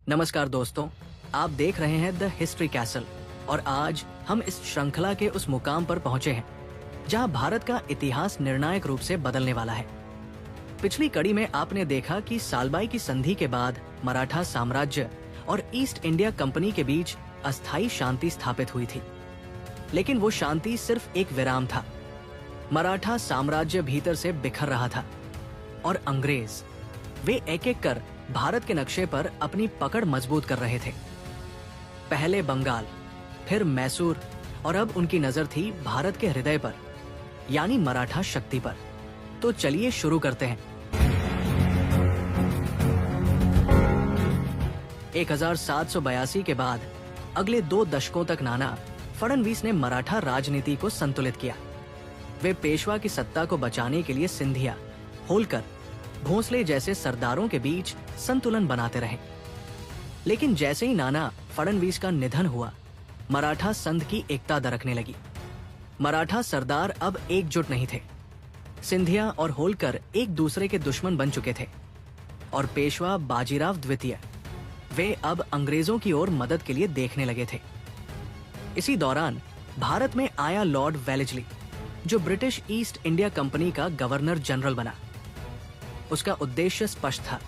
नमस्कार दोस्तों, आप देख रहे हैं द हिस्ट्री कैसल और आज हम इस श्रृंखला के उस मुकाम पर पहुंचे हैं जहां भारत का इतिहास निर्णायक रूप से बदलने वाला है। पिछली कड़ी में आपने देखा कि सालबाई की संधि के बाद मराठा साम्राज्य और ईस्ट इंडिया कंपनी के बीच अस्थायी शांति स्थापित हुई थी, लेकिन वो शांति सिर्फ एक विराम था। मराठा साम्राज्य भीतर से बिखर रहा था और अंग्रेज वे एक एक कर भारत के नक्शे पर अपनी पकड़ मजबूत कर रहे थे। पहले बंगाल, फिर मैसूर और अब उनकी नजर थी भारत के हृदय पर, यानी मराठा शक्ति पर। तो चलिए शुरू करते हैं। 1782 के बाद अगले 2 दशकों तक नाना फडणवीस ने मराठा राजनीति को संतुलित किया। वे पेशवा की सत्ता को बचाने के लिए सिंधिया, होलकर, भोंसले जैसे सरदारों के बीच संतुलन बनाते रहे। लेकिन जैसे ही नाना फडणवीस का निधन हुआ, मराठा संघ की एकता दरकने लगी। मराठा सरदार अब एकजुट नहीं थे। सिंधिया और होलकर एक दूसरे के दुश्मन बन चुके थे और पेशवा बाजीराव द्वितीय वे अब अंग्रेजों की ओर मदद के लिए देखने लगे थे। इसी दौरान भारत में आया लॉर्ड वेलेस्ली, जो ब्रिटिश ईस्ट इंडिया कंपनी का गवर्नर जनरल बना। उसका उद्देश्य स्पष्ट था,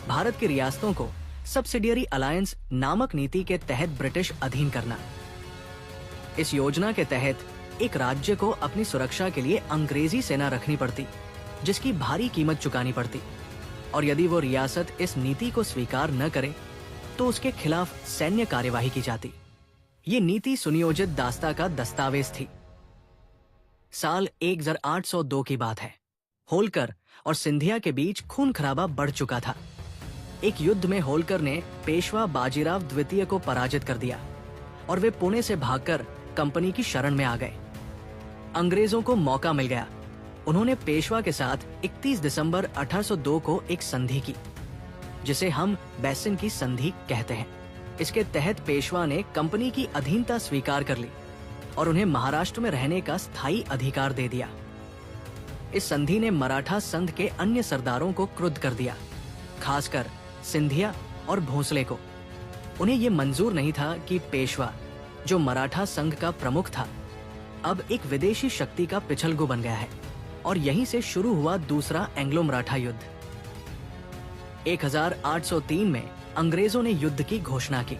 भारत की रियासतों को सब्सिडियरी अलायंस नामक नीति के तहत ब्रिटिश अधीन करना। इस योजना के तहत एक राज्य को अपनी सुरक्षा के लिए अंग्रेजी सेना रखनी पड़ती, जिसकी भारी कीमत चुकानी पड़ती, और यदि वो रियासत इस नीति को स्वीकार न करे तो उसके खिलाफ सैन्य कार्यवाही की जाती। ये नीति सुनियोजित दास्ता का दस्तावेज थी। साल 1802 की बात है। होलकर और सिंधिया के बीच खून खराबा बढ़ चुका था। एक युद्ध में होलकर ने पेशवा बाजीराव द्वितीय को पराजित कर दिया और वे पुणे से भागकर कंपनी की शरण में आ गए। अंग्रेजों को मौका मिल गया। उन्होंने पेशवा के साथ 31 दिसंबर 1802 को एक संधि की, जिसे हम बैसिन की संधि कहते हैं। इसके तहत पेशवा ने कंपनी की अधीनता स्वीकार कर ली और उन्हें महाराष्ट्र में रहने का स्थायी अधिकार दे दिया। इस संधि ने मराठा संघ के अन्य सरदारों को क्रुद्ध कर दिया, खासकर सिंधिया और भोंसले को। उन्हें यह मंजूर नहीं था कि पेशवा, जो मराठा संघ का प्रमुख था, अब एक विदेशी शक्ति का पिछलगो बन गया है। और यहीं से शुरू हुआ दूसरा एंग्लो मराठा युद्ध। 1803 में अंग्रेजों ने युद्ध की घोषणा की।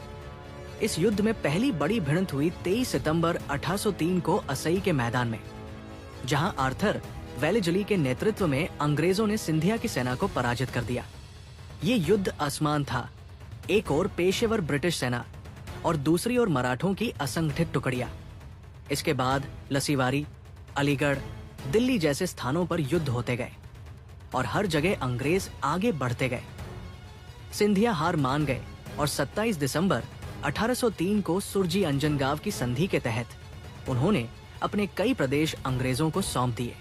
इस युद्ध में पहली बड़ी भिड़ंत हुई 23 सितंबर 1803 को असई के मैदान में, जहां आर्थर वेलेस्ली के नेतृत्व में अंग्रेजों ने सिंधिया की सेना को पराजित कर दिया। ये युद्ध आसमान था। एक ओर पेशेवर ब्रिटिश सेना और दूसरी ओर मराठों की असंगठित टुकड़ियां। इसके बाद लसीवारी, अलीगढ़, दिल्ली जैसे स्थानों पर युद्ध होते गए और हर जगह अंग्रेज आगे बढ़ते गए। सिंधिया हार मान गए और 27 दिसंबर 1803 को सुरजी अंजनगांव की संधि के तहत उन्होंने अपने कई प्रदेश अंग्रेजों को सौंप दिए।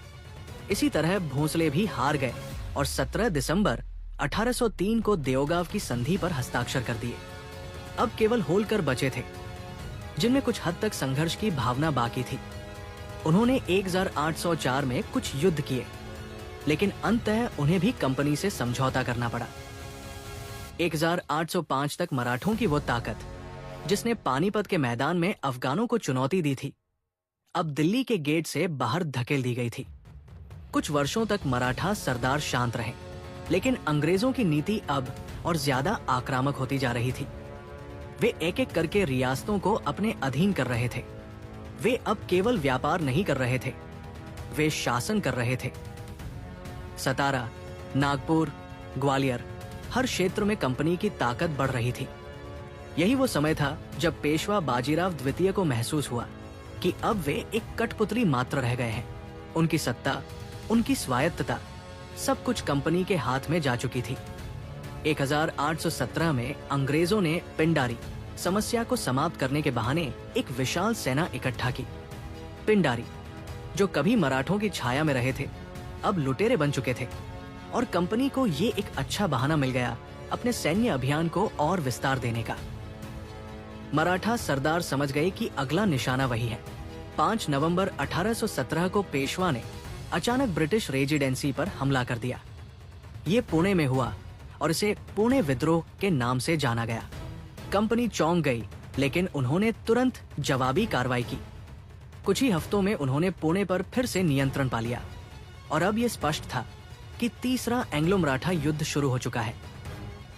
इसी तरह भोंसले भी हार गए और 17 दिसंबर 1803 को देओगांव की संधि पर हस्ताक्षर कर दिए। अब केवल होलकर बचे थे, जिनमें कुछ हद तक संघर्ष की भावना बाकी थी। उन्होंने 1804 में कुछ युद्ध किए, लेकिन अंततः उन्हें भी कंपनी से समझौता करना पड़ा। 1805 तक मराठों की वो ताकत, जिसने पानीपत के मैदान में अफगानों को चुनौती दी थी, अब दिल्ली के गेट से बाहर धकेल दी गई थी। कुछ वर्षों तक मराठा सरदार शांत रहे, लेकिन अंग्रेजों की नीति अब और ज्यादा आक्रामक होती जा रही थी। वे एक एक करके रियासतों को अपने अधीन कर रहे थे। वे अब केवल व्यापार नहीं कर रहे थे, वे शासन कर रहे थे। सतारा, नागपुर, ग्वालियर, हर क्षेत्र में कंपनी की ताकत बढ़ रही थी। यही वो समय था जब पेशवा बाजीराव द्वितीय को महसूस हुआ कि अब वे एक कठपुतली मात्र रह गए हैं। उनकी सत्ता, उनकी स्वायत्तता, सब कुछ कंपनी के हाथ में जा चुकी थी। 1817 में अंग्रेजों ने पिंडारी समस्या को समाप्त करने के बहाने एक विशाल सेना इकट्ठा की। पिंडारी, जो कभी मराठों की छाया में रहे थे, अब लुटेरे बन चुके थे और कंपनी को ये एक अच्छा बहाना मिल गया अपने सैन्य अभियान को और विस्तार देने का। मराठा सरदार समझ गए कि अगला निशाना वही है। 5 नवंबर 1817 को पेशवा ने अचानक ब्रिटिश रेजिडेंसी पर हमला कर दिया। ये पुणे में हुआ और इसे पुणे विद्रोह के नाम से जाना गया। कंपनी चौंक गई, लेकिन उन्होंने तुरंत जवाबी कार्रवाई की। कुछ ही हफ्तों में उन्होंने पुणे पर फिर से नियंत्रण पा लिया और अब यह स्पष्ट था कि तीसरा एंग्लो मराठा युद्ध शुरू हो चुका है।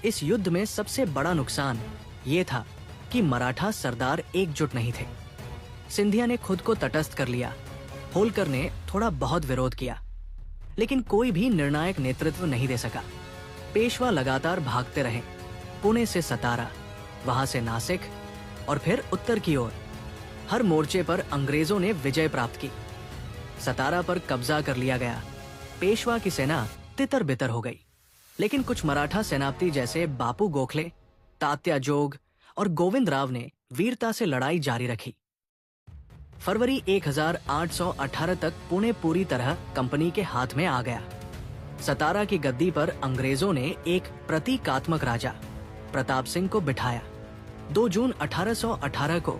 इस युद्ध में सबसे बड़ा नुकसान ये था कि मराठा सरदार एकजुट नहीं थे। सिंधिया ने खुद को तटस्थ कर लिया, होलकर ने थोड़ा बहुत विरोध किया, लेकिन कोई भी निर्णायक नेतृत्व नहीं दे सका। पेशवा लगातार भागते रहे, पुणे से सतारा, वहां से नासिक और फिर उत्तर की ओर। हर मोर्चे पर अंग्रेजों ने विजय प्राप्त की। सतारा पर कब्जा कर लिया गया। पेशवा की सेना तितर बितर हो गई, लेकिन कुछ मराठा सेनापति जैसे बापू गोखले, तात्या जोग और गोविंद राव ने वीरता से लड़ाई जारी रखी। फरवरी 1818 तक पुणे पूरी तरह कंपनी के हाथ में आ गया। सतारा की गद्दी पर अंग्रेजों ने एक प्रतीकात्मक राजा प्रताप सिंह को बिठाया। 2 जून 1818 को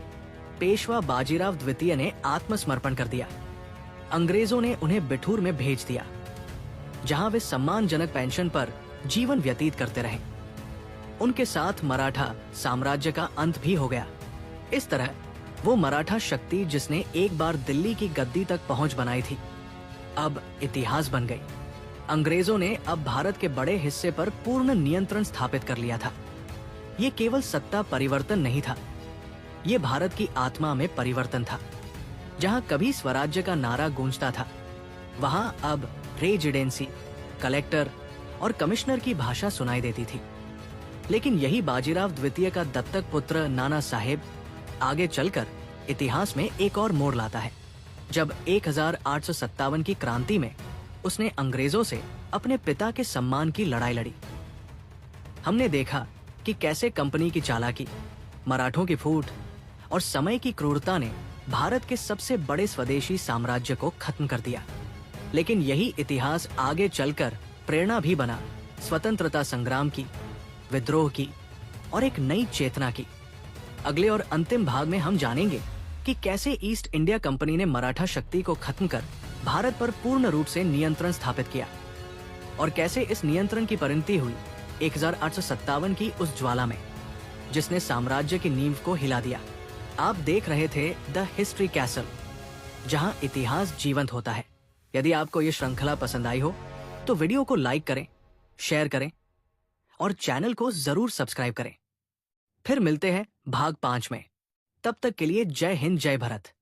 पेशवा बाजीराव द्वितीय ने आत्मसमर्पण कर दिया। अंग्रेजों ने उन्हें बिठूर में भेज दिया, जहां वे सम्मानजनक पेंशन पर जीवन व्यतीत करते रहे। उनके साथ मराठा साम्राज्य का अंत भी हो गया। इस तरह वो मराठा शक्ति जिसने एक बार दिल्ली की गद्दी तक पहुंच बनाई थी, अब इतिहास बन गई। अंग्रेजों ने अब भारत के बड़े हिस्से पर पूर्ण नियंत्रण स्थापित कर लिया था। ये केवल सत्ता परिवर्तन नहीं था, ये भारत की आत्मा में परिवर्तन था। जहां कभी स्वराज्य का नारा गूंजता था, वहां अब रेजिडेंसी, कलेक्टर और कमिश्नर की भाषा सुनाई देती थी। लेकिन यही बाजीराव द्वितीय का दत्तक पुत्र नाना साहेब आगे चलकर इतिहास में एक और मोड़ लाता है, जब 1857 की क्रांति में उसने अंग्रेजों से अपने पिता के सम्मान की लड़ाई लड़ी। हमने देखा कि कैसे कंपनी की चालाकी, मराठों की फूट और समय की क्रूरता ने भारत के सबसे बड़े स्वदेशी साम्राज्य को खत्म कर दिया। लेकिन यही इतिहास आगे चलकर प्रेरणा भी बना स्वतंत्रता संग्राम की, विद्रोह की और एक नई चेतना की। अगले और अंतिम भाग में हम जानेंगे कि कैसे ईस्ट इंडिया कंपनी ने मराठा शक्ति को खत्म कर भारत पर पूर्ण रूप से नियंत्रण स्थापित किया और कैसे इस नियंत्रण की परिणति हुई 1857 की उस ज्वाला में, जिसने साम्राज्य की नींव को हिला दिया। आप देख रहे थे द हिस्ट्री कैसल, जहां इतिहास जीवंत होता है। यदि आपको ये श्रृंखला पसंद आई हो तो वीडियो को लाइक करें, शेयर करें और चैनल को जरूर सब्सक्राइब करें। फिर मिलते हैं भाग 5 में। तब तक के लिए जय हिंद, जय भारत।